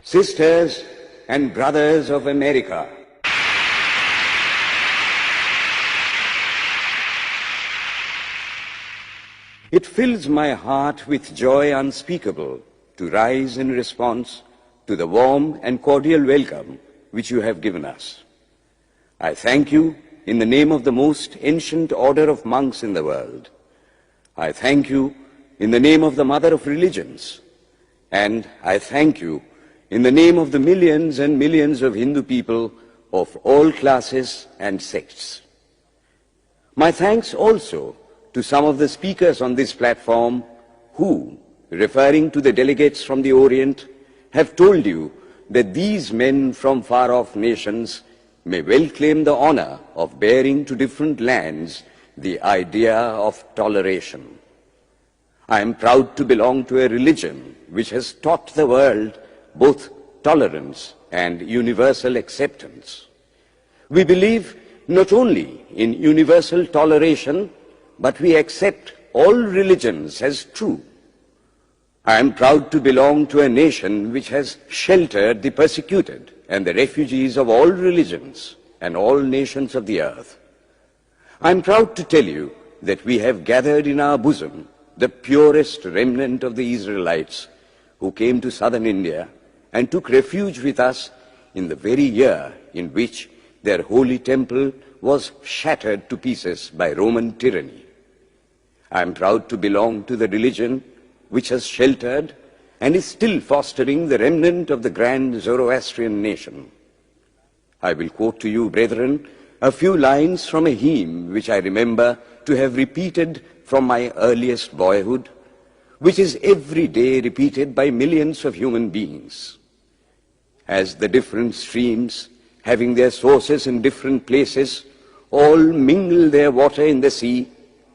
Sisters and brothers of America, it fills my heart with joy unspeakable to rise in response to the warm and cordial welcome which you have given us. I thank you in the name of the most ancient order of monks in the world. I thank you in the name of the mother of religions. And I thank you in the name of the millions and millions of Hindu people of all classes and sects. My thanks also to some of the speakers on this platform who, referring to the delegates from the Orient, have told you that these men from far-off nations may well claim the honor of bearing to different lands the idea of toleration. I am proud to belong to a religion which has taught the world both tolerance and universal acceptance. We believe not only in universal toleration, but we accept all religions as true. I am proud to belong to a nation which has sheltered the persecuted and the refugees of all religions and all nations of the earth. I am proud to tell you that we have gathered in our bosom the purest remnant of the Israelites who came to southern India and took refuge with us in the very year in which their holy temple was shattered to pieces by Roman tyranny. I am proud to belong to the religion which has sheltered and is still fostering the remnant of the grand Zoroastrian nation. I will quote to you, brethren, a few lines from a hymn which I remember to have repeated from my earliest boyhood, which is every day repeated by millions of human beings. As the different streams, having their sources in different places, all mingle their water in the sea,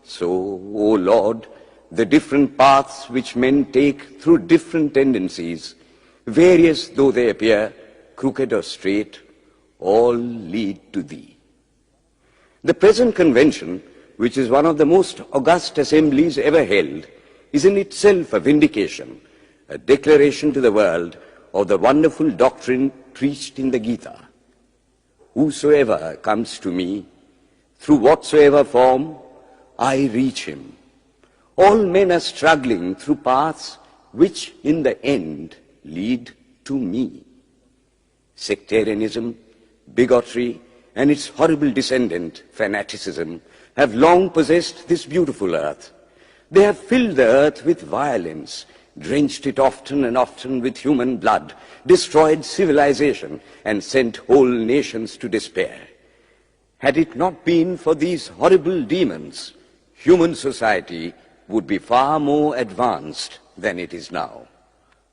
so, O Lord, the different paths which men take through different tendencies, various though they appear, crooked or straight, all lead to Thee. The present convention, which is one of the most august assemblies ever held, is in itself a vindication, a declaration to the world of the wonderful doctrine preached in the Gita. Whosoever comes to me, through whatsoever form, I reach him. All men are struggling through paths which in the end lead to me. Sectarianism, bigotry, and its horrible descendant, fanaticism, have long possessed this beautiful earth. They have filled the earth with violence, drenched it often and often with human blood, destroyed civilization, and sent whole nations to despair. Had it not been for these horrible demons, human society would be far more advanced than it is now.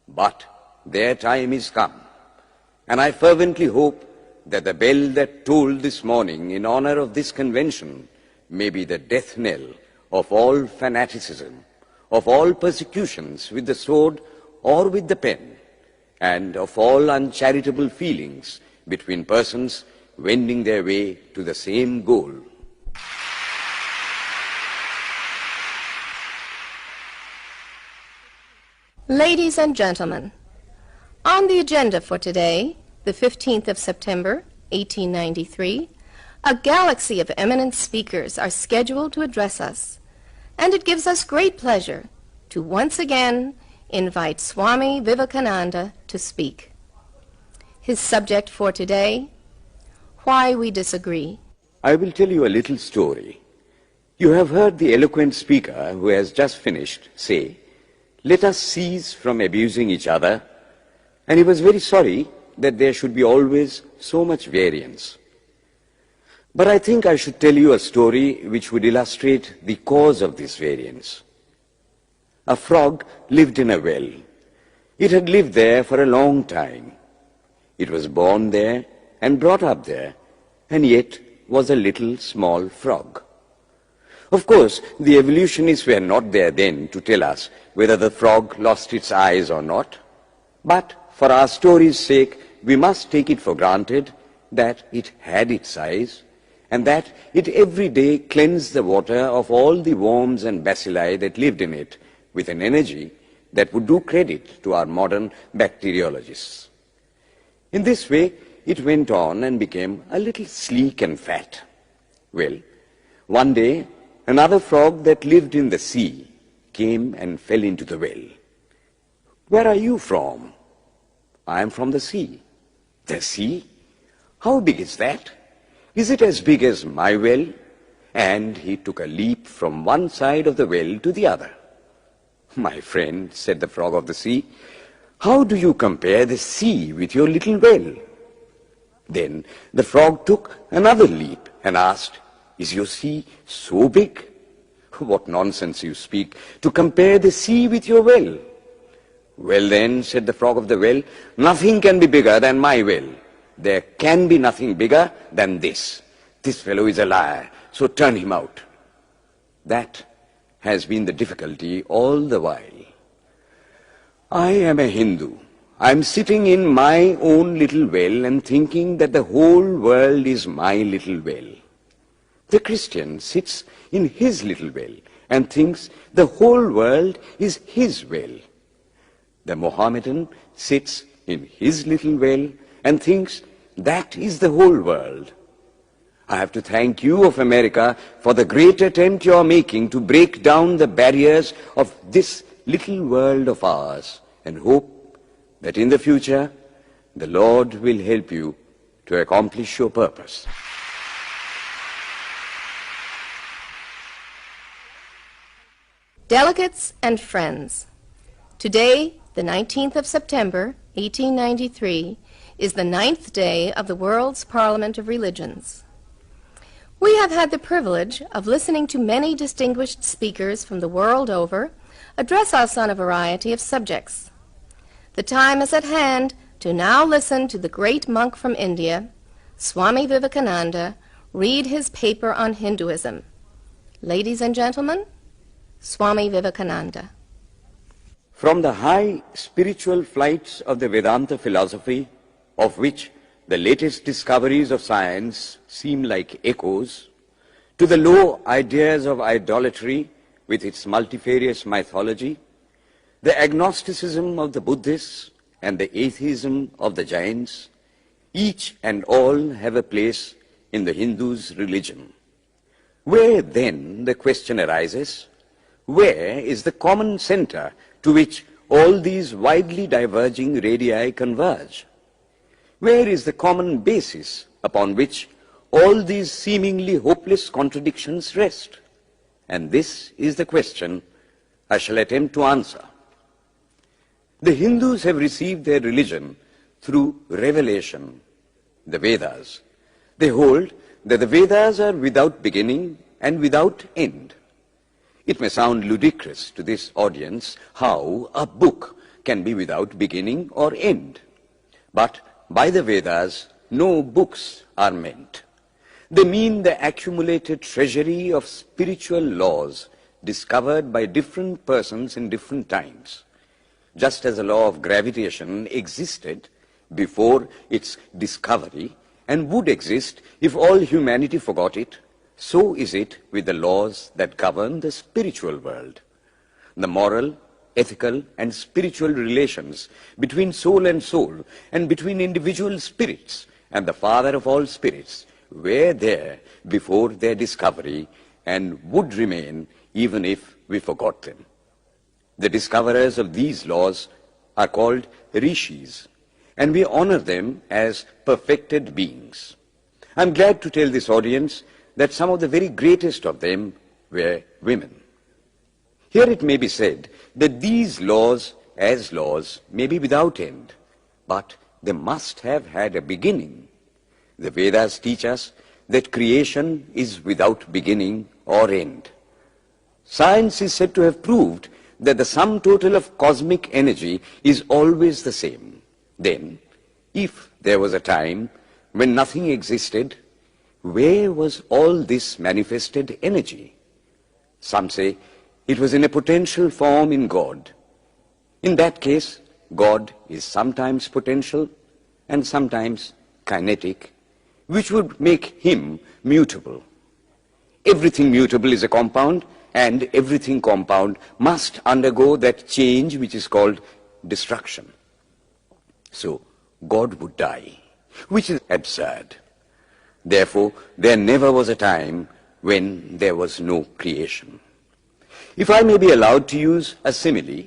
But their time is come, and I fervently hope that the bell that tolled this morning in honor of this convention may be the death knell of all fanaticism, of all persecutions with the sword or with the pen, and of all uncharitable feelings between persons wending their way to the same goal. Ladies and gentlemen, on the agenda for today, the 15th of September, 1893, a galaxy of eminent speakers are scheduled to address us, and it gives us great pleasure to once again invite Swami Vivekananda to speak. His subject for today, Why We Disagree. I will tell you a little story. You have heard the eloquent speaker who has just finished say, "Let us cease from abusing each other," and he was very sorry that there should be always so much variance. But I think I should tell you a story which would illustrate the cause of this variance. A frog lived in a well. It had lived there for a long time. It was born there and brought up there, and yet was a little small frog. Of course, the evolutionists were not there then to tell us whether the frog lost its eyes or not. But for our story's sake, we must take it for granted that it had its eyes, and that it every day cleansed the water of all the worms and bacilli that lived in it with an energy that would do credit to our modern bacteriologists. In this way, it went on and became a little sleek and fat. Well, one day, another frog that lived in the sea came and fell into the well. Where are you from? I am from the sea. The sea? How big is that? Is it as big as my well? And he took a leap from one side of the well to the other. My friend, said the frog of the sea, how do you compare the sea with your little well? Then the frog took another leap and asked, is your sea so big? What nonsense you speak, to compare the sea with your well. Well then, said the frog of the well, nothing can be bigger than my well. There can be nothing bigger than this. This fellow is a liar, so turn him out. That has been the difficulty all the while. I am a Hindu. I am sitting in my own little well and thinking that the whole world is my little well. The Christian sits in his little well and thinks the whole world is his well. The Mohammedan sits in his little well and thinks that is the whole world. I have to thank you of America for the great attempt you are making to break down the barriers of this little world of ours, and hope that in the future the Lord will help you to accomplish your purpose. Delegates and friends, today, the 19th of September, 1893, is the 9th day of the World's Parliament of Religions. We have had the privilege of listening to many distinguished speakers from the world over address us on a variety of subjects. The time is at hand to now listen to the great monk from India, Swami Vivekananda, read his paper on Hinduism. Ladies and gentlemen, Swami Vivekananda. From the high spiritual flights of the Vedanta philosophy, of which the latest discoveries of science seem like echoes, to the low ideas of idolatry with its multifarious mythology, the agnosticism of the Buddhists and the atheism of the Jains, each and all have a place in the Hindu's religion. Where then, the question arises, where is the common center to which all these widely diverging radii converge? Where is the common basis upon which all these seemingly hopeless contradictions rest? And this is the question I shall attempt to answer. The Hindus have received their religion through revelation, the Vedas. They hold that the Vedas are without beginning and without end. It may sound ludicrous to this audience how a book can be without beginning or end. But by the Vedas, no books are meant. They mean the accumulated treasury of spiritual laws discovered by different persons in different times. Just as the law of gravitation existed before its discovery and would exist if all humanity forgot it, so is it with the laws that govern the spiritual world. The moral, ethical, and spiritual relations between soul and between individual spirits and the Father of all spirits were there before their discovery and would remain even if we forgot them. The discoverers of these laws are called rishis, and we honor them as perfected beings. I'm glad to tell this audience that some of the very greatest of them were women. Here it may be said that these laws, as laws, may be without end, but they must have had a beginning. The Vedas teach us that creation is without beginning or end. Science is said to have proved that the sum total of cosmic energy is always the same. Then, if there was a time when nothing existed, where was all this manifested energy? Some say it was in a potential form in God. In that case, God is sometimes potential and sometimes kinetic, which would make him mutable. Everything mutable is a compound, and everything compound must undergo that change which is called destruction. So, God would die, which is absurd. Therefore, there never was a time when there was no creation. If I may be allowed to use a simile,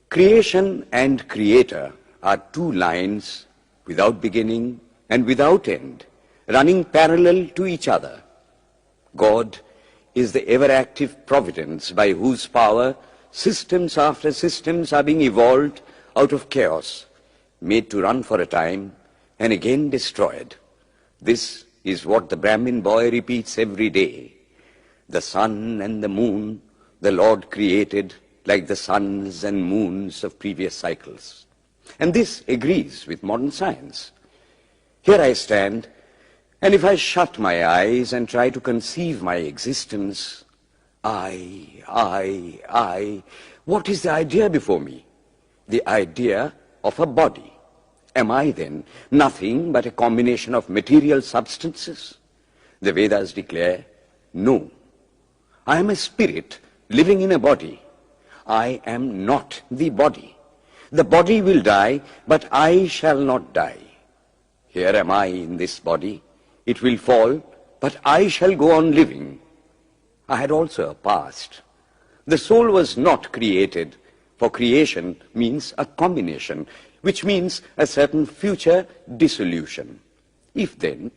creation and creator are two lines without beginning and without end, running parallel to each other. God is the ever-active providence by whose power systems after systems are being evolved out of chaos, made to run for a time and again destroyed. This is what the Brahmin boy repeats every day. The sun and the moon the Lord created like the suns and moons of previous cycles. And this agrees with modern science. Here I stand, and if I shut my eyes and try to conceive my existence, what is the idea before me? The idea of a body. Am I then nothing but a combination of material substances? The Vedas declare, no. I am a spirit living in a body. I am not the body. The body will die, but I shall not die. Here am I in this body. It will fall, but I shall go on living. I had also a past. The soul was not created, for creation means a combination, which means a certain future dissolution. If then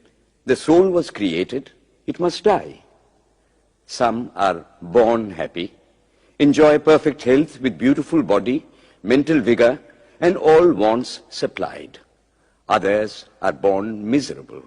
the soul was created, it must die. Some are born happy, enjoy perfect health with beautiful body, mental vigor, and all wants supplied. Others are born miserable.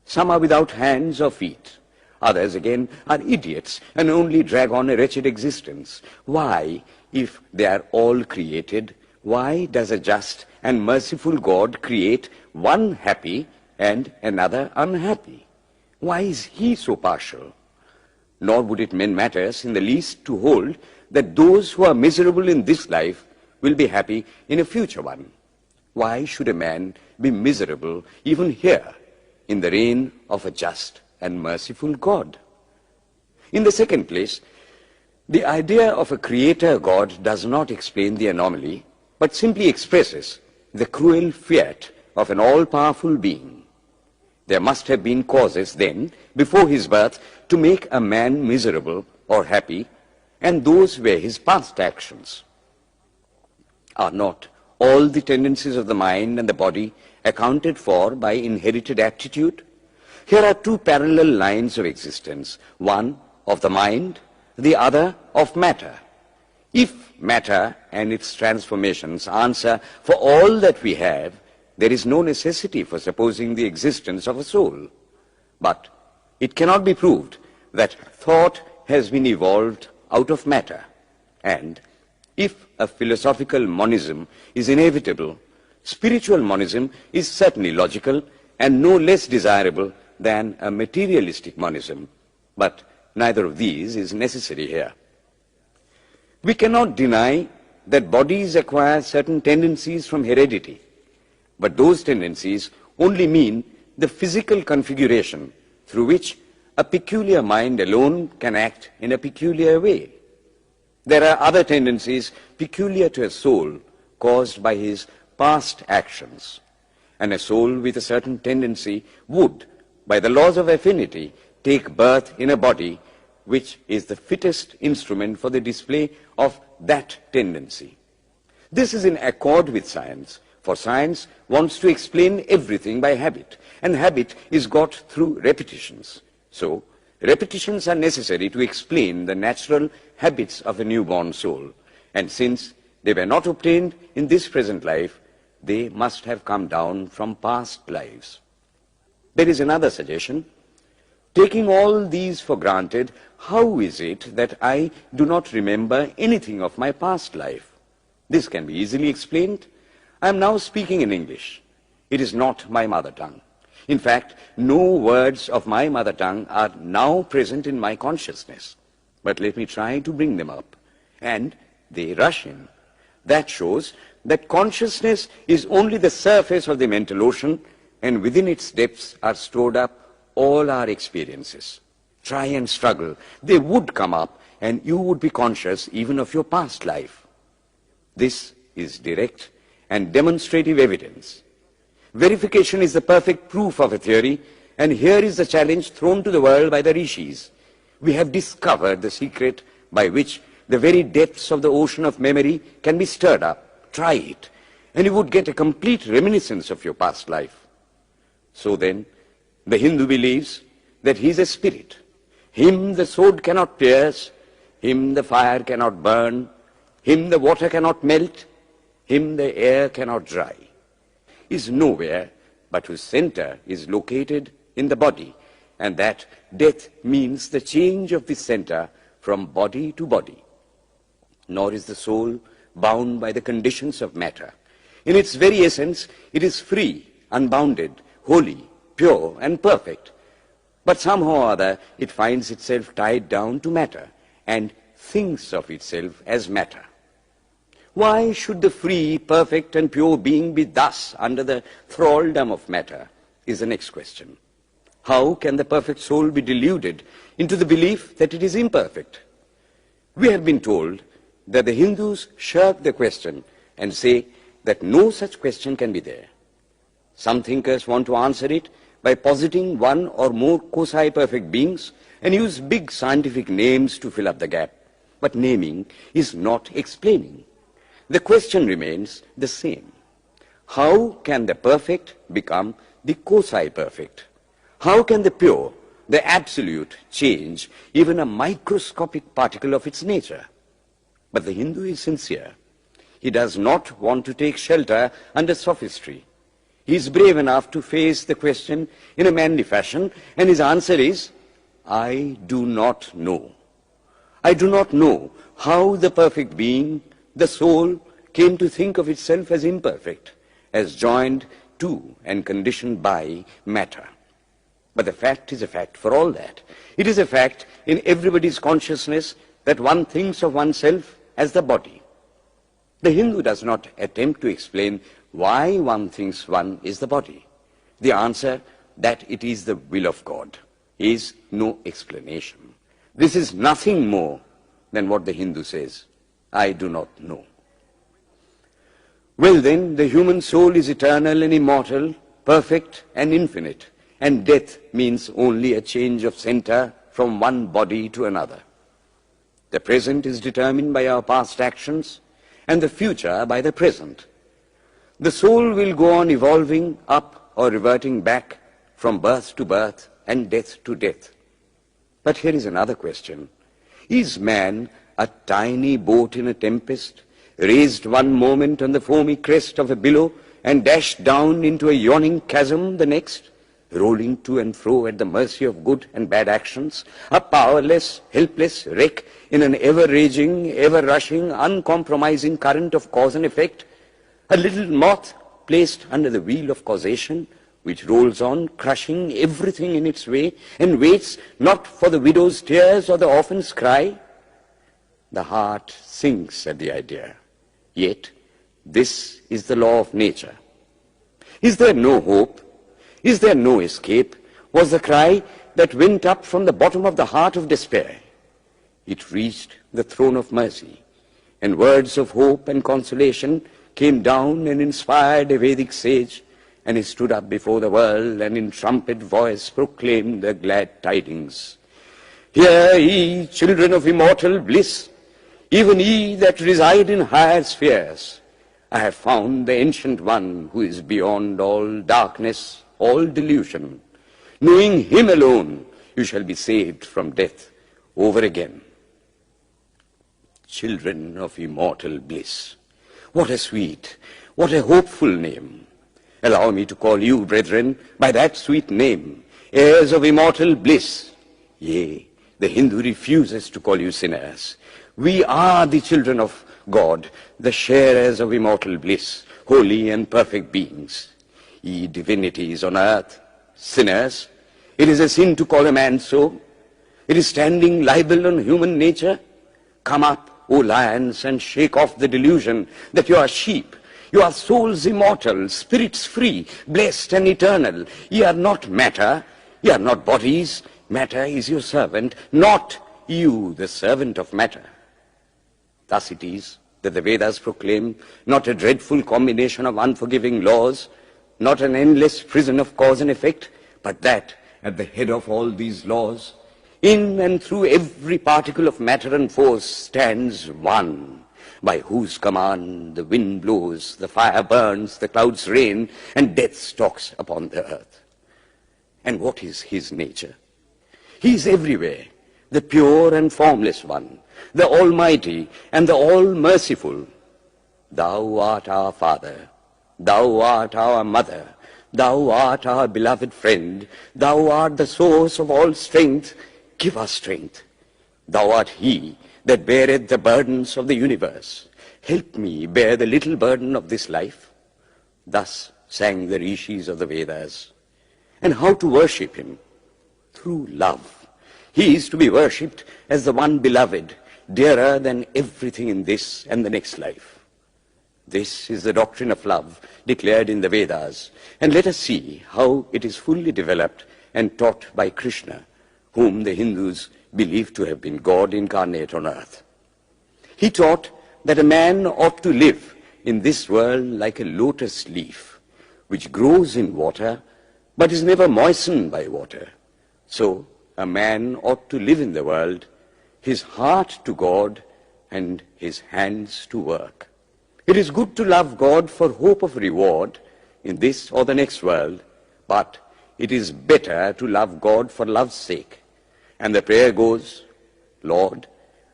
Some are without hands or feet. Others again are idiots and only drag on a wretched existence. Why, if they are all created, why does a just and merciful God create one happy and another unhappy? Why is he so partial? Nor would it mend matters in the least to hold that those who are miserable in this life will be happy in a future one. Why should a man be miserable even here in the reign of a just and merciful God? In the second place, the idea of a creator God does not explain the anomaly, but simply expresses the cruel fiat of an all-powerful being. There must have been causes then, before his birth, to make a man miserable or happy, and those were his past actions. Are not all the tendencies of the mind and the body accounted for by inherited aptitude? Here are two parallel lines of existence, one of the mind, the other of matter. If matter and its transformations answer for all that we have, there is no necessity for supposing the existence of a soul. But it cannot be proved that thought has been evolved out of matter. And if a philosophical monism is inevitable, spiritual monism is certainly logical and no less desirable than a materialistic monism. But neither of these is necessary here. We cannot deny that bodies acquire certain tendencies from heredity, but those tendencies only mean the physical configuration through which a peculiar mind alone can act in a peculiar way. There are other tendencies peculiar to a soul caused by his past actions, and a soul with a certain tendency would, by the laws of affinity, take birth in a body which is the fittest instrument for the display of that tendency. This is in accord with science, for science wants to explain everything by habit, and habit is got through repetitions. So, repetitions are necessary to explain the natural habits of a newborn soul, and since they were not obtained in this present life, they must have come down from past lives. There is another suggestion. Taking all these for granted, how is it that I do not remember anything of my past life? This can be easily explained. I am now speaking in English. It is not my mother tongue. In fact, no words of my mother tongue are now present in my consciousness. But let me try to bring them up. And they rush in. That shows that consciousness is only the surface of the mental ocean, and within its depths are stored up all our experiences. Try and struggle. They would come up, and you would be conscious even of your past life. This is direct and demonstrative evidence. Verification is the perfect proof of a theory, and here is the challenge thrown to the world by the rishis. We have discovered the secret by which the very depths of the ocean of memory can be stirred up. Try it, and you would get a complete reminiscence of your past life. So then, the Hindu believes that he is a spirit. Him the sword cannot pierce, him the fire cannot burn, him the water cannot melt, him the air cannot dry. He is nowhere but whose center is located in the body, and that death means the change of the center from body to body. Nor is the soul bound by the conditions of matter. In its very essence, it is free, unbounded, holy, pure, and perfect. But somehow or other, it finds itself tied down to matter and thinks of itself as matter. Why should the free, perfect, and pure being be thus under the thraldom of matter, is the next question. How can the perfect soul be deluded into the belief that it is imperfect? We have been told that the Hindus shirk the question and say that no such question can be there. Some thinkers want to answer it by positing one or more quasi-perfect beings and use big scientific names to fill up the gap. But naming is not explaining. The question remains the same. How can the perfect become the quasi-perfect? How can the pure, the absolute, change even a microscopic particle of its nature? But the Hindu is sincere. He does not want to take shelter under sophistry. He is brave enough to face the question in a manly fashion, and his answer is, I do not know. I do not know how the perfect being, the soul, came to think of itself as imperfect, as joined to and conditioned by matter. But the fact is a fact for all that. It is a fact in everybody's consciousness that one thinks of oneself as the body. The Hindu does not attempt to explain why one thinks one is the body. The answer, that it is the will of God, is no explanation. This is nothing more than what the Hindu says, I do not know. Well then, the human soul is eternal and immortal, perfect and infinite, and death means only a change of center from one body to another. The present is determined by our past actions, and the future by the present. The soul will go on evolving up or reverting back from birth to birth and death to death. But here is another question. Is man a tiny boat in a tempest, raised one moment on the foamy crest of a billow and dashed down into a yawning chasm the next, rolling to and fro at the mercy of good and bad actions, a powerless, helpless wreck in an ever-raging, ever-rushing, uncompromising current of cause and effect, a little moth placed under the wheel of causation, which rolls on, crushing everything in its way, and waits not for the widow's tears or the orphan's cry? The heart sinks at the idea. Yet, this is the law of nature. Is there no hope? Is there no escape? Was the cry that went up from the bottom of the heart of despair. It reached the throne of mercy, and words of hope and consolation came down and inspired a Vedic sage, and he stood up before the world and in trumpet voice proclaimed the glad tidings. Hear ye, children of immortal bliss, even ye that reside in higher spheres. I have found the ancient one who is beyond all darkness, all delusion. Knowing him alone, you shall be saved from death over again. Children of immortal bliss. What a sweet, what a hopeful name. Allow me to call you, brethren, by that sweet name, heirs of immortal bliss. Yea, the Hindu refuses to call you sinners. We are the children of God, the sharers of immortal bliss, holy and perfect beings. Ye divinities on earth, sinners, it is a sin to call a man so. It is standing libel on human nature. Come up, O lions, and shake off the delusion that you are sheep. You are souls immortal, spirits free, blessed and eternal. Ye are not matter, ye are not bodies. Matter is your servant, not you the servant of matter. Thus it is that the Vedas proclaim not a dreadful combination of unforgiving laws, not an endless prison of cause and effect, but that at the head of all these laws, in and through every particle of matter and force stands one, by whose command the wind blows, the fire burns, the clouds rain, and death stalks upon the earth. And what is his nature? He is everywhere, the pure and formless one, the Almighty and the All-Merciful. Thou art our Father, thou art our Mother, thou art our beloved friend, thou art the source of all strength, give us strength. Thou art he that beareth the burdens of the universe. Help me bear the little burden of this life. Thus sang the rishis of the Vedas. And how to worship him? Through love. He is to be worshipped as the one beloved, dearer than everything in this and the next life. This is the doctrine of love declared in the Vedas, and let us see how it is fully developed and taught by Krishna, whom the Hindus believe to have been God incarnate on earth. He taught that a man ought to live in this world like a lotus leaf, which grows in water but is never moistened by water. So a man ought to live in the world, his heart to God and his hands to work. It is good to love God for hope of reward in this or the next world, but it is better to love God for love's sake. And the prayer goes, Lord,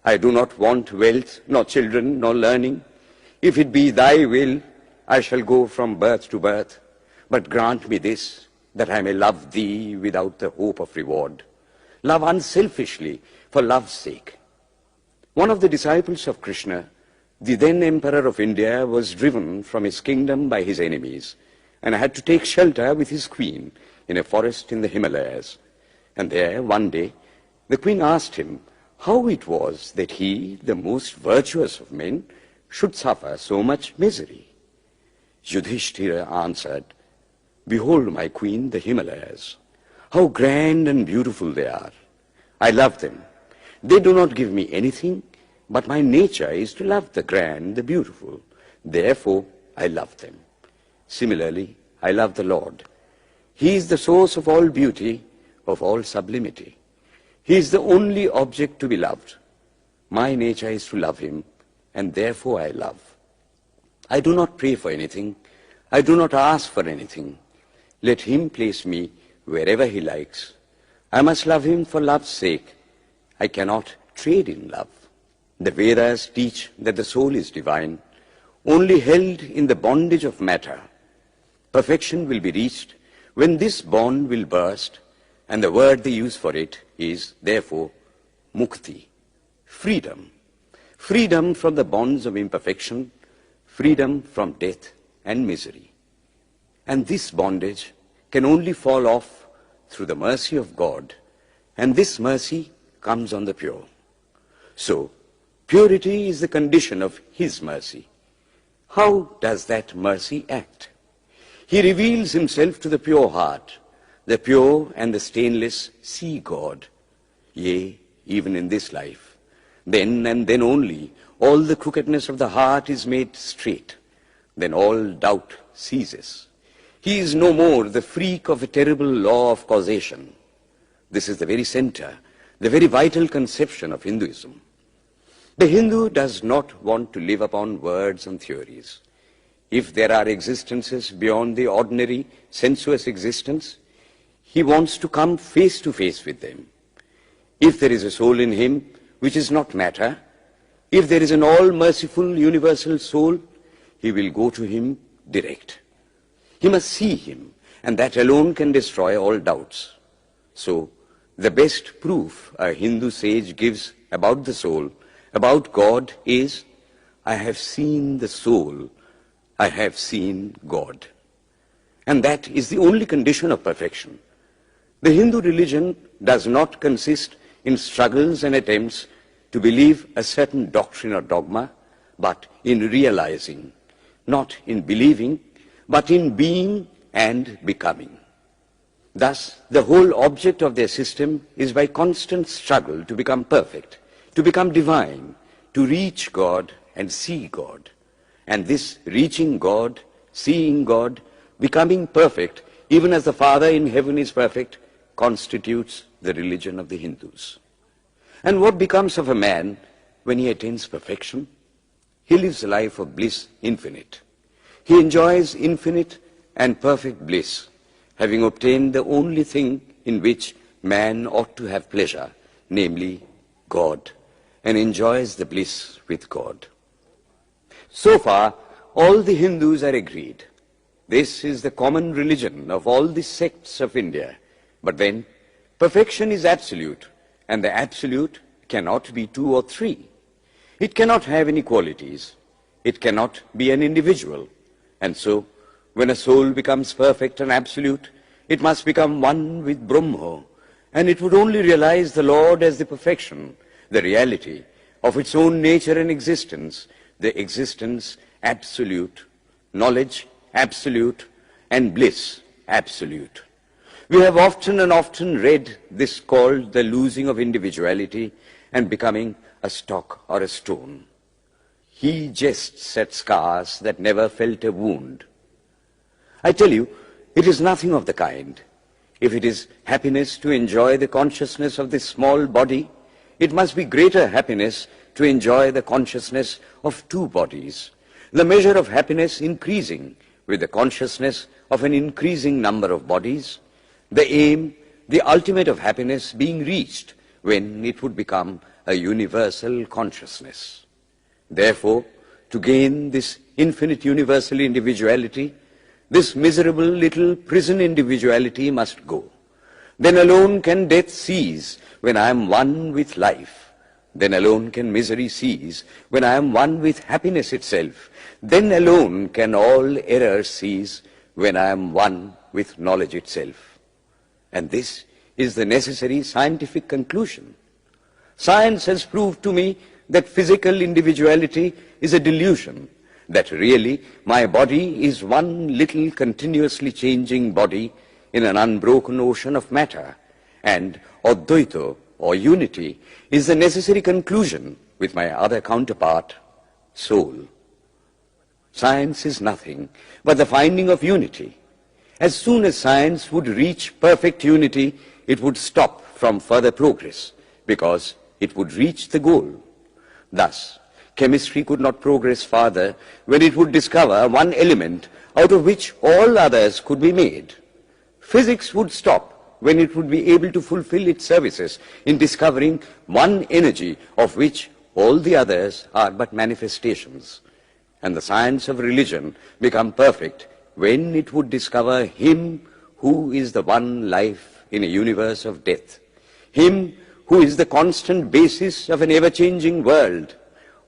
I do not want wealth, nor children, nor learning. If it be thy will, I shall go from birth to birth. But grant me this, that I may love thee without the hope of reward. Love unselfishly for love's sake. One of the disciples of Krishna, the then Emperor of India, was driven from his kingdom by his enemies and had to take shelter with his queen in a forest in the Himalayas. And there, one day, the queen asked him how it was that he, the most virtuous of men, should suffer so much misery. Yudhishthira answered, Behold, my queen, the Himalayas. How grand and beautiful they are. I love them. They do not give me anything, but my nature is to love the grand, the beautiful. Therefore, I love them. Similarly, I love the Lord. He is the source of all beauty, of all sublimity. He is the only object to be loved. My nature is to love him, and therefore I love. I do not pray for anything. I do not ask for anything. Let him place me wherever he likes. I must love him for love's sake. I cannot trade in love. The Vedas teach that the soul is divine, only held in the bondage of matter. Perfection will be reached when this bond will burst, and the word they use for it is, therefore, mukti, freedom. Freedom from the bonds of imperfection, freedom from death and misery. And this bondage can only fall off through the mercy of God, and this mercy comes on the pure. So, purity is the condition of his mercy. How does that mercy act? He reveals himself to the pure heart. The pure and the stainless see God. Yea, even in this life. Then and then only, all the crookedness of the heart is made straight. Then all doubt ceases. He is no more the freak of a terrible law of causation. This is the very center, the very vital conception of Hinduism. The Hindu does not want to live upon words and theories. If there are existences beyond the ordinary sensuous existence, he wants to come face to face with them. If there is a soul in him which is not matter, if there is an all-merciful universal soul, he will go to him direct. He must see him, and that alone can destroy all doubts. So, the best proof a Hindu sage gives about the soul, about God, is, I have seen the soul, I have seen God. And that is the only condition of perfection. The Hindu religion does not consist in struggles and attempts to believe a certain doctrine or dogma, but in realizing, not in believing, but in being and becoming. Thus, the whole object of their system is by constant struggle to become perfect, to become divine, to reach God and see God. And this reaching God, seeing God, becoming perfect, even as the Father in heaven is perfect, constitutes the religion of the Hindus. And what becomes of a man when he attains perfection? He lives a life of bliss infinite. He enjoys infinite and perfect bliss, having obtained the only thing in which man ought to have pleasure, namely God, and enjoys the bliss with God. So far, all the Hindus are agreed. This is the common religion of all the sects of India. But then, perfection is absolute, and the absolute cannot be two or three. It cannot have any qualities. It cannot be an individual. And so, when a soul becomes perfect and absolute, it must become one with Brahma, and it would only realize the Lord as the perfection, the reality of its own nature and existence, the existence absolute, knowledge absolute, and bliss absolute. We have often and often read this called the losing of individuality and becoming a stock or a stone. He jests at scars that never felt a wound. I tell you, it is nothing of the kind. If it is happiness to enjoy the consciousness of this small body, it must be greater happiness to enjoy the consciousness of two bodies, the measure of happiness increasing with the consciousness of an increasing number of bodies, the aim, the ultimate of happiness being reached when it would become a universal consciousness. Therefore, to gain this infinite universal individuality, this miserable little prison individuality must go. Then alone can death cease when I am one with life. Then alone can misery cease when I am one with happiness itself. Then alone can all error cease when I am one with knowledge itself. And this is the necessary scientific conclusion. Science has proved to me that physical individuality is a delusion, that really my body is one little continuously changing body in an unbroken ocean of matter, and Advaita, or unity, is the necessary conclusion with my other counterpart, soul. Science is nothing but the finding of unity. As soon as science would reach perfect unity, it would stop from further progress, because it would reach the goal. Thus, chemistry could not progress farther when it would discover one element out of which all others could be made. Physics would stop when it would be able to fulfill its services in discovering one energy of which all the others are but manifestations. And the science of religion become perfect when it would discover Him who is the one life in a universe of death, Him who is the constant basis of an ever-changing world,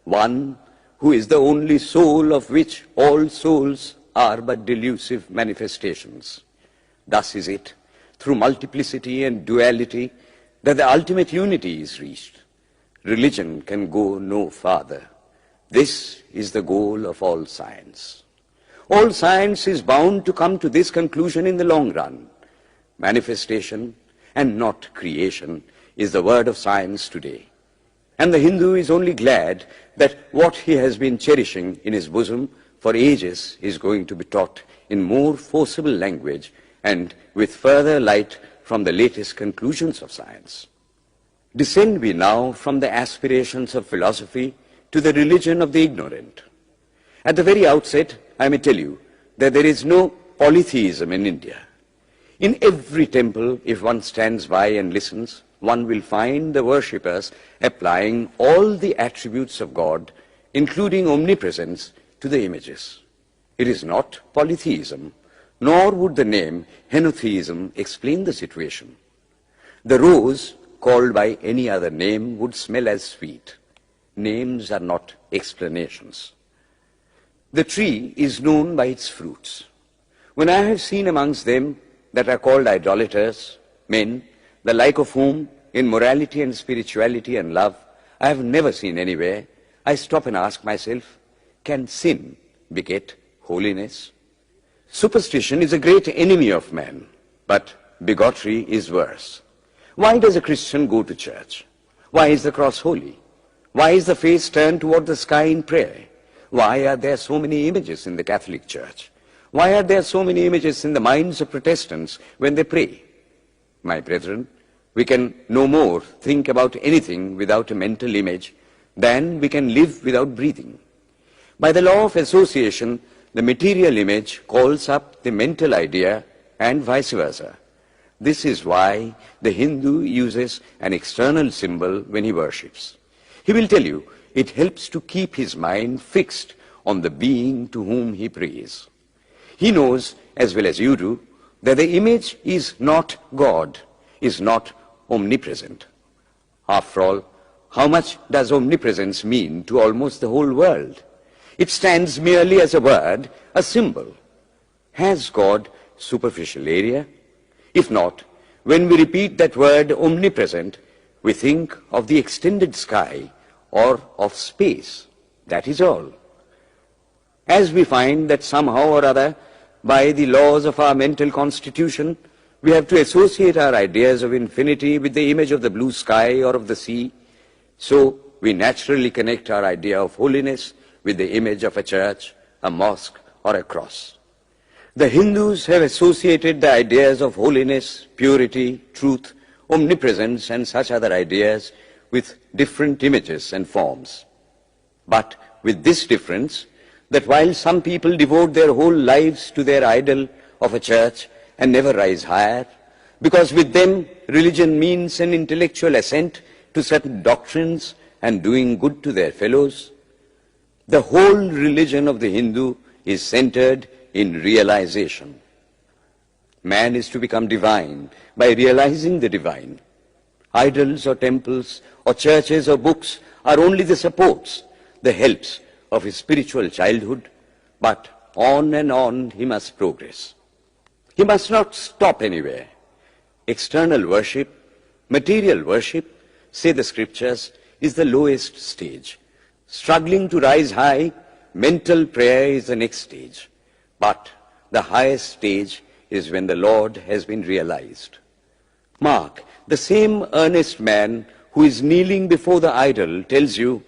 one who is the only soul of which all souls are but delusive manifestations. Thus is it, through multiplicity and duality, that the ultimate unity is reached. Religion can go no farther. This is the goal of all science. All science is bound to come to this conclusion in the long run. Manifestation and not creation is the word of science today. And the Hindu is only glad that what he has been cherishing in his bosom for ages is going to be taught in more forcible language and with further light from the latest conclusions of science. Descend we now from the aspirations of philosophy to the religion of the ignorant. At the very outset, I may tell you that there is no polytheism in India. In every temple, if one stands by and listens, one will find the worshippers applying all the attributes of God, including omnipresence, to the images. It is not polytheism, nor would the name henotheism explain the situation. The rose, called by any other name, would smell as sweet. Names are not explanations. The tree is known by its fruits. When I have seen amongst them that are called idolaters, men, the like of whom, in morality and spirituality and love, I have never seen anywhere, I stop and ask myself, can sin beget holiness? Superstition is a great enemy of man, but bigotry is worse. Why does a Christian go to church? Why is the cross holy? Why is the face turned toward the sky in prayer? Why are there so many images in the Catholic Church? Why are there so many images in the minds of Protestants when they pray? My brethren, we can no more think about anything without a mental image than we can live without breathing. By the law of association, the material image calls up the mental idea and vice versa. This is why the Hindu uses an external symbol when he worships. He will tell you it helps to keep his mind fixed on the being to whom he prays. He knows, as well as you do, that the image is not God, is not omnipresent. After all, how much does omnipresence mean to almost the whole world? It stands merely as a word, a symbol. Has God superficial area? If not, when we repeat that word omnipresent, we think of the extended sky or of space. That is all. As we find that somehow or other, by the laws of our mental constitution, we have to associate our ideas of infinity with the image of the blue sky or of the sea, so we naturally connect our idea of holiness with the image of a church, a mosque, or a cross. The Hindus have associated the ideas of holiness, purity, truth, omnipresence, and such other ideas with different images and forms. But with this difference, that while some people devote their whole lives to their idol of a church and never rise higher, because with them religion means an intellectual assent to certain doctrines and doing good to their fellows, the whole religion of the Hindu is centered in realization. Man is to become divine by realizing the divine. Idols or temples or churches or books are only the supports, the helps of his spiritual childhood, but on and on he must progress. He must not stop anywhere. External worship, material worship, say the scriptures, is the lowest stage. Struggling to rise high, mental prayer is the next stage. But the highest stage is when the Lord has been realized. Mark, the same earnest man who is kneeling before the idol tells you,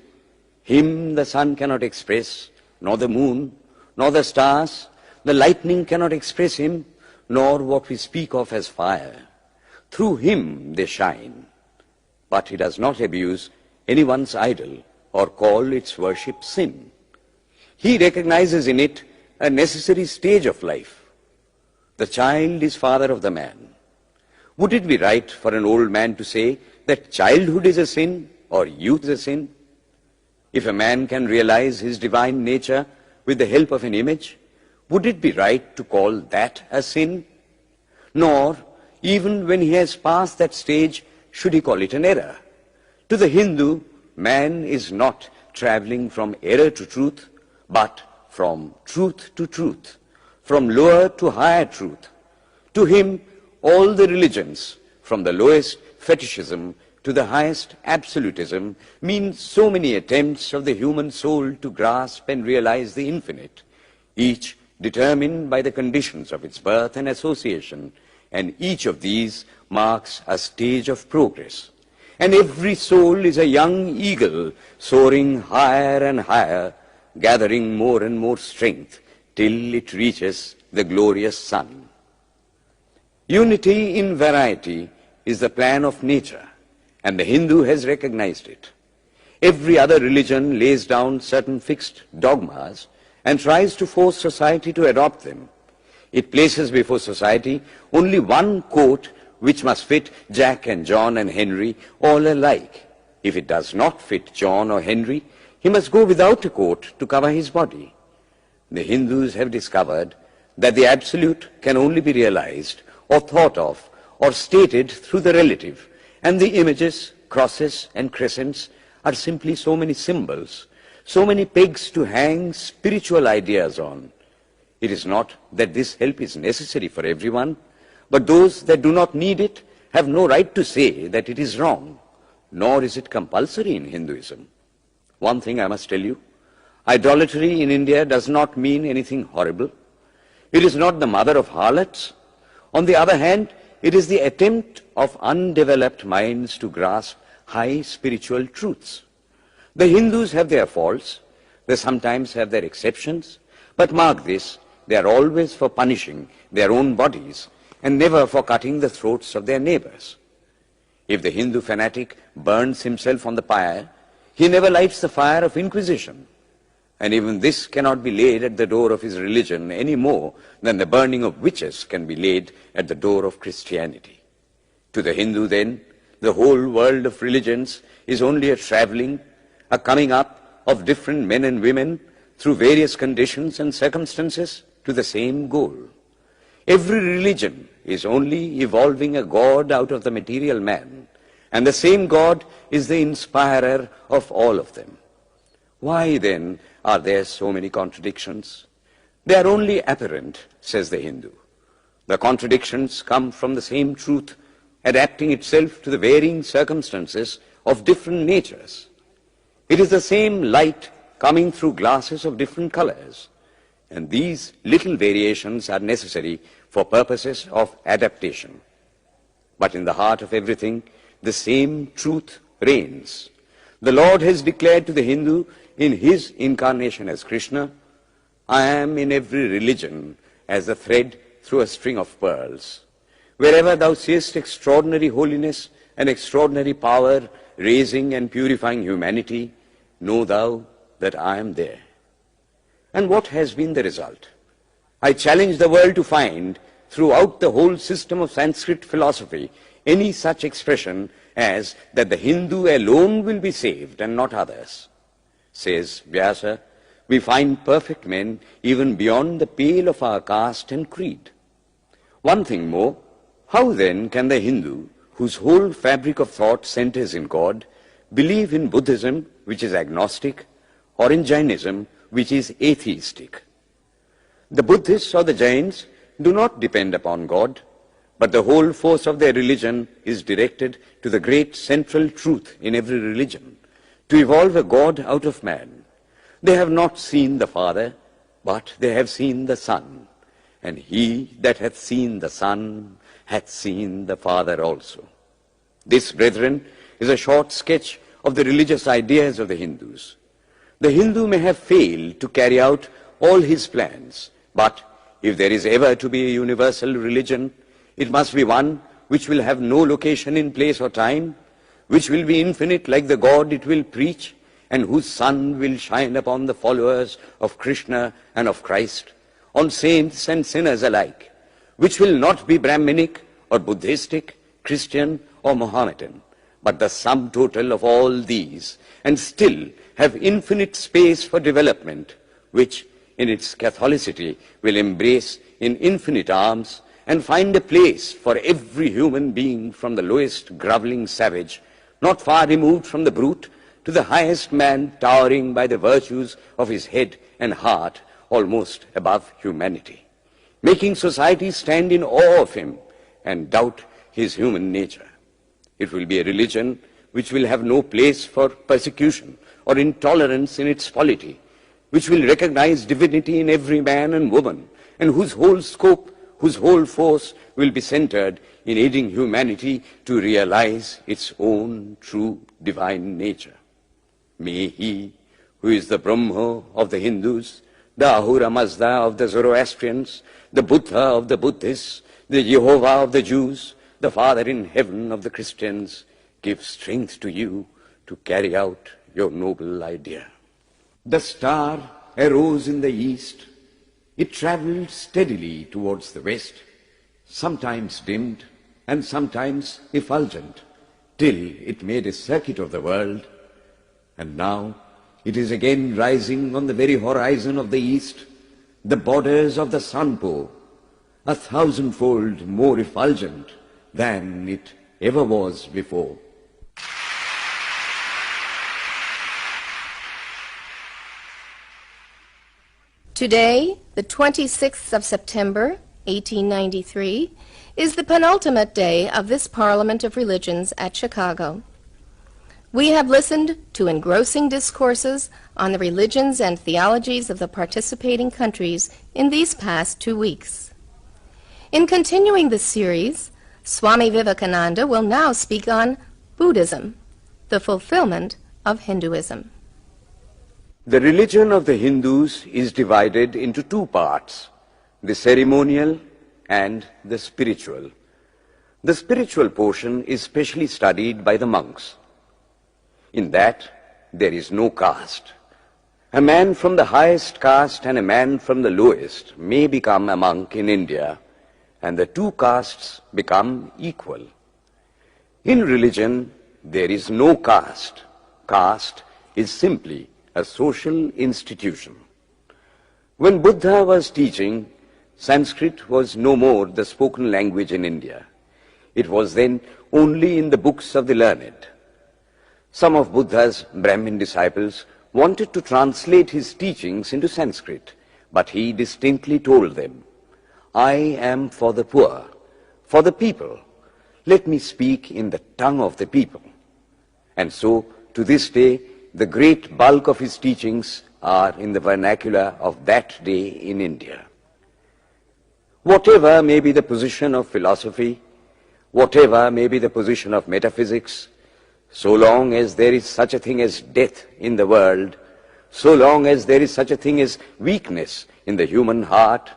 him the sun cannot express, nor the moon, nor the stars, the lightning cannot express him, nor what we speak of as fire. Through him they shine. But he does not abuse anyone's idol or call its worship sin. He recognizes in it a necessary stage of life. The child is father of the man. Would it be right for an old man to say that childhood is a sin or youth is a sin? If a man can realize his divine nature with the help of an image, would it be right to call that a sin? Nor, even when he has passed that stage, should he call it an error. To the Hindu, man is not traveling from error to truth, but from truth to truth, from lower to higher truth. To him, all the religions, from the lowest fetishism to the highest absolutism, mean so many attempts of the human soul to grasp and realize the infinite, each determined by the conditions of its birth and association, and each of these marks a stage of progress. And every soul is a young eagle soaring higher and higher, gathering more and more strength till it reaches the glorious sun. Unity in variety is the plan of nature, and the Hindu has recognized it. Every other religion lays down certain fixed dogmas and tries to force society to adopt them. It places before society only one coat which must fit Jack and John and Henry all alike. If it does not fit John or Henry, he must go without a coat to cover his body. The Hindus have discovered that the absolute can only be realized or thought of or stated through the relative, and the images, crosses and crescents are simply so many symbols, so many pegs to hang spiritual ideas on. It is not that this help is necessary for everyone, but those that do not need it have no right to say that it is wrong, nor is it compulsory in Hinduism. One thing I must tell you, idolatry in India does not mean anything horrible. It is not the mother of harlots. On the other hand, it is the attempt of undeveloped minds to grasp high spiritual truths. The Hindus have their faults, they sometimes have their exceptions, but mark this, they are always for punishing their own bodies and never for cutting the throats of their neighbors. If the Hindu fanatic burns himself on the pyre, he never lights the fire of inquisition. And even this cannot be laid at the door of his religion any more than the burning of witches can be laid at the door of Christianity. To the Hindu, then, the whole world of religions is only a traveling, a coming up of different men and women through various conditions and circumstances to the same goal. Every religion is only evolving a God out of the material man, and the same God is the inspirer of all of them. Why, then, are there so many contradictions? They are only apparent, says the Hindu. The contradictions come from the same truth adapting itself to the varying circumstances of different natures. It is the same light coming through glasses of different colors, and these little variations are necessary for purposes of adaptation. But in the heart of everything, the same truth reigns. The Lord has declared to the Hindu in his incarnation as Krishna, I am in every religion as a thread through a string of pearls. Wherever thou seest extraordinary holiness and extraordinary power raising and purifying humanity, know thou that I am there. And what has been the result? I challenge the world to find throughout the whole system of Sanskrit philosophy any such expression as that the Hindu alone will be saved and not others. Says Vyasa, we find perfect men even beyond the pale of our caste and creed. One thing more, how then can the Hindu, whose whole fabric of thought centers in God, believe in Buddhism, which is agnostic, or in Jainism, which is atheistic? The Buddhists or the Jains do not depend upon God, but the whole force of their religion is directed to the great central truth in every religion, to evolve a God out of man. They have not seen the Father, but they have seen the Son, and he that hath seen the Son hath seen the Father also. This, brethren, is a short sketch of the religious ideas of the Hindus. The Hindu may have failed to carry out all his plans, but if there is ever to be a universal religion, it must be one which will have no location in place or time, which will be infinite like the God it will preach, and whose sun will shine upon the followers of Krishna and of Christ, on saints and sinners alike, which will not be Brahminic or Buddhistic, Christian or Mohammedan, but the sum total of all these, and still have infinite space for development, which in its Catholicity will embrace in infinite arms and find a place for every human being from the lowest groveling savage, not far removed from the brute, to the highest man towering by the virtues of his head and heart almost above humanity, making society stand in awe of him and doubt his human nature. It will be a religion which will have no place for persecution or intolerance in its polity, which will recognize divinity in every man and woman, and whose whole scope, whose whole force will be centered in aiding humanity to realize its own true divine nature. May he, who is the Brahma of the Hindus, the Ahura Mazda of the Zoroastrians, the Buddha of the Buddhists, the Jehovah of the Jews, the Father in heaven of the Christians, give strength to you to carry out your noble idea. The star arose in the east. It traveled steadily towards the west, sometimes dimmed and sometimes effulgent, till it made a circuit of the world. And now it is again rising on the very horizon of the east, the borders of the sun-pole, 1,000-fold more effulgent than it ever was before. Today, the 26th of September, 1893, is the penultimate day of this Parliament of Religions at Chicago. We have listened to engrossing discourses on the religions and theologies of the participating countries in these past 2 weeks. In continuing this series, Swami Vivekananda will now speak on Buddhism, the fulfillment of Hinduism. The religion of the Hindus is divided into two parts, the ceremonial and the spiritual. The spiritual portion is specially studied by the monks. In that, there is no caste. A man from the highest caste and a man from the lowest may become a monk in India, and the two castes become equal. In religion, there is no caste. Caste is simply a social institution. When Buddha was teaching, Sanskrit was no more the spoken language in India. It was then only in the books of the learned. Some of Buddha's Brahmin disciples wanted to translate his teachings into Sanskrit, but he distinctly told them, "I am for the poor, for the people. Let me speak in the tongue of the people." And so, to this day, the great bulk of his teachings are in the vernacular of that day in India. Whatever may be the position of philosophy, whatever may be the position of metaphysics, so long as there is such a thing as death in the world, so long as there is such a thing as weakness in the human heart,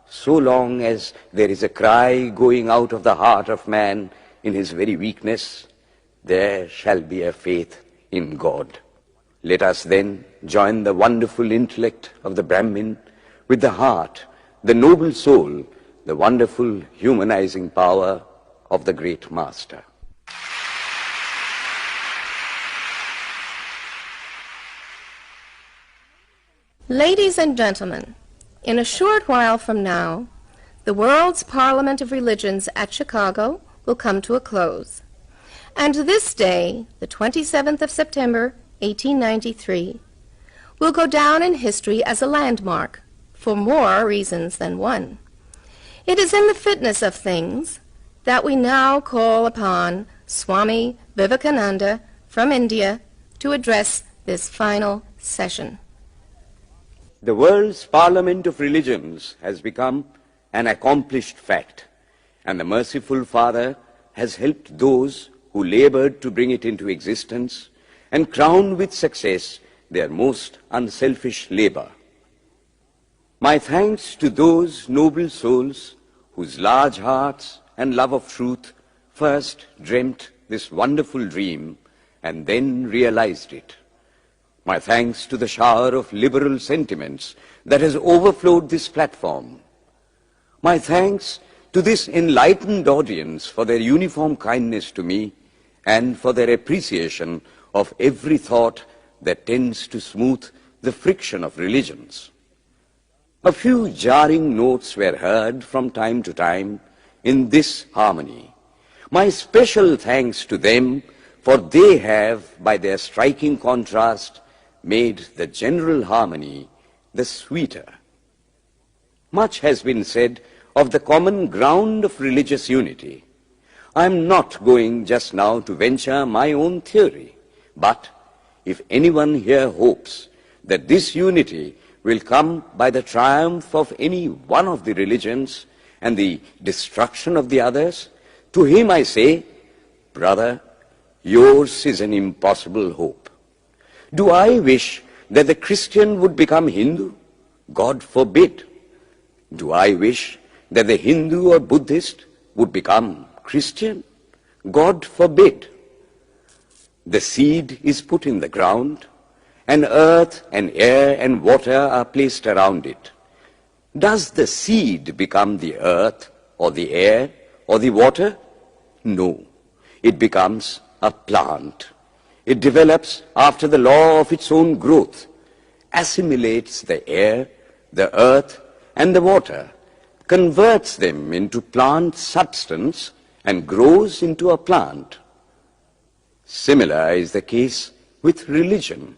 so long as there is a cry going out of the heart of man in his very weakness, there shall be a faith in God. Let us then join the wonderful intellect of the Brahmin with the heart, the noble soul, the wonderful humanizing power of the great Master. Ladies and gentlemen, in a short while from now, the World's Parliament of Religions at Chicago will come to a close. And this day, the 27th of September, 1893, will go down in history as a landmark for more reasons than one. It is in the fitness of things that we now call upon Swami Vivekananda from India to address this final session. The world's Parliament of Religions has become an accomplished fact, and the merciful Father has helped those who labored to bring it into existence and crown with success their most unselfish labor. My thanks to those noble souls whose large hearts and love of truth first dreamt this wonderful dream and then realized it. My thanks to the shower of liberal sentiments that has overflowed this platform. My thanks to this enlightened audience for their uniform kindness to me and for their appreciation of every thought that tends to smooth the friction of religions. A few jarring notes were heard from time to time in this harmony. My special thanks to them, for they have, by their striking contrast, made the general harmony the sweeter. Much has been said of the common ground of religious unity. I am not going just now to venture my own theory, but if anyone here hopes that this unity will come by the triumph of any one of the religions and the destruction of the others, to him I say, brother, yours is an impossible hope. Do I wish that the Christian would become Hindu? God forbid. Do I wish that the Hindu or Buddhist would become Christian? God forbid. The seed is put in the ground, and earth and air and water are placed around it. Does the seed become the earth or the air or the water? No. It becomes a plant. It develops after the law of its own growth, assimilates the air, the earth, and the water, converts them into plant substance, and grows into a plant. Similar is the case with religion.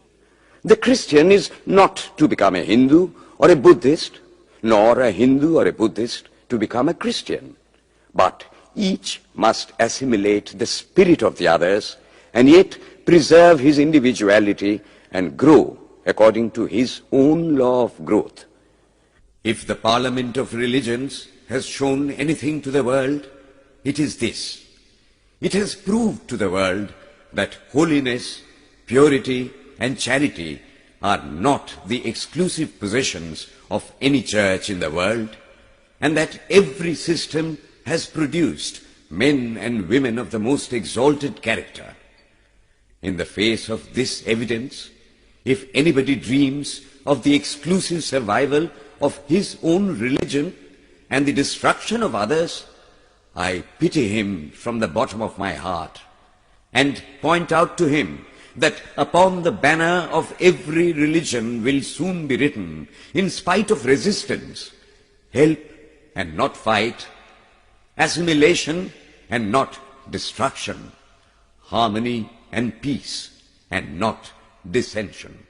The Christian is not to become a Hindu or a Buddhist, nor a Hindu or a Buddhist to become a Christian, but each must assimilate the spirit of the others and yet preserve his individuality and grow according to his own law of growth. If the Parliament of Religions has shown anything to the world, it is this. It has proved to the world that holiness, purity, and charity are not the exclusive possessions of any church in the world, and that every system has produced men and women of the most exalted character. In the face of this evidence, if anybody dreams of the exclusive survival of his own religion and the destruction of others, I pity him from the bottom of my heart and point out to him that upon the banner of every religion will soon be written, in spite of resistance, help and not fight, assimilation and not destruction, harmony and peace and not dissension.